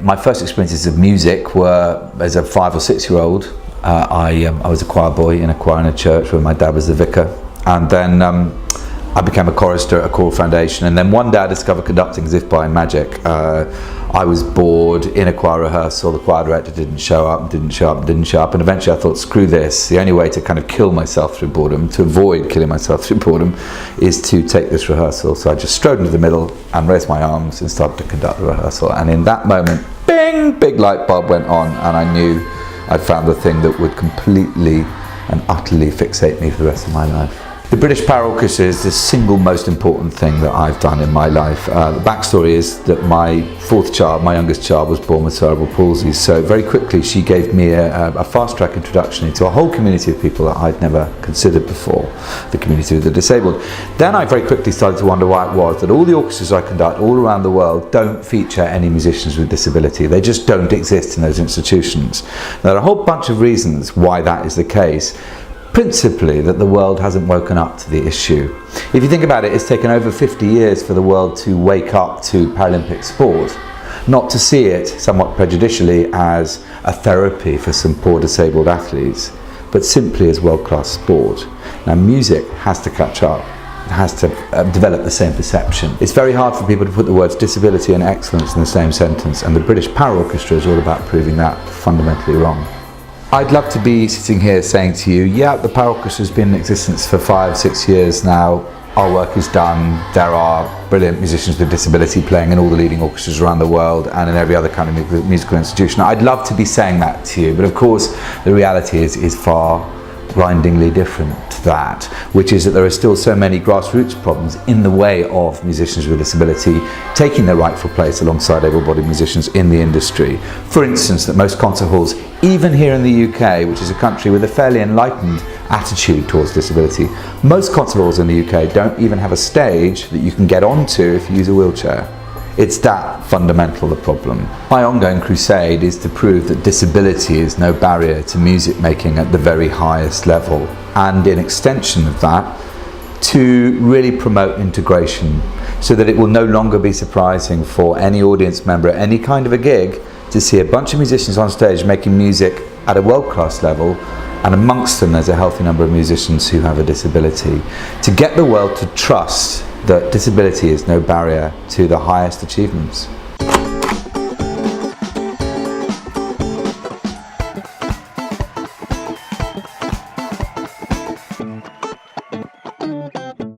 My first experiences of music were as a 5 or 6 year old. I was a choir boy in a choir in a church where my dad was the vicar, and then I became a chorister at a choral foundation, and then one day I discovered conducting as if by magic. I was bored in a choir rehearsal, the choir director didn't show up, and eventually I thought, screw this, the only way to kind of kill myself through boredom, to avoid killing myself through boredom, is to take this rehearsal. So I just strode into the middle and raised my arms and started to conduct the rehearsal, and in that moment, bing, big light bulb went on, and I knew I'd found the thing that would completely and utterly fixate me for the rest of my life. The British Paraorchestra is the single most important thing that I've done in my life. The backstory is that my fourth child, my youngest child, was born with cerebral palsy. So very quickly she gave me a fast-track introduction into a whole community of people that I'd never considered before, the community of the disabled. Then I very quickly started to wonder why it was that all the orchestras I conduct all around the world don't feature any musicians with disability. They just don't exist in those institutions. There are a whole bunch of reasons why that is the case. Principally that the world hasn't woken up to the issue. If you think about it, it's taken over 50 years for the world to wake up to Paralympic sport, not to see it, somewhat prejudicially, as a therapy for some poor disabled athletes, but simply as world-class sport. Now music has to catch up, it has to develop the same perception. It's very hard for people to put the words disability and excellence in the same sentence, and the British Paraorchestra is all about proving that fundamentally wrong. I'd love to be sitting here saying to you, yeah, the Paraorchestra has been in existence for 5, 6 years now, our work is done, there are brilliant musicians with disability playing in all the leading orchestras around the world and in every other kind of musical institution. I'd love to be saying that to you, but of course the reality is far grindingly different to that, which is that there are still so many grassroots problems in the way of musicians with disability taking their rightful place alongside able-bodied musicians in the industry. For instance, that most concert halls, even here in the UK, which is a country with a fairly enlightened attitude towards disability, most concert halls in the UK don't even have a stage that you can get onto if you use a wheelchair. It's that fundamental the problem. My ongoing crusade is to prove that disability is no barrier to music making at the very highest level, and in extension of that, to really promote integration so that it will no longer be surprising for any audience member at any kind of a gig to see a bunch of musicians on stage making music at a world-class level, and amongst them there's a healthy number of musicians who have a disability. To get the world to trust that disability is no barrier to the highest achievements.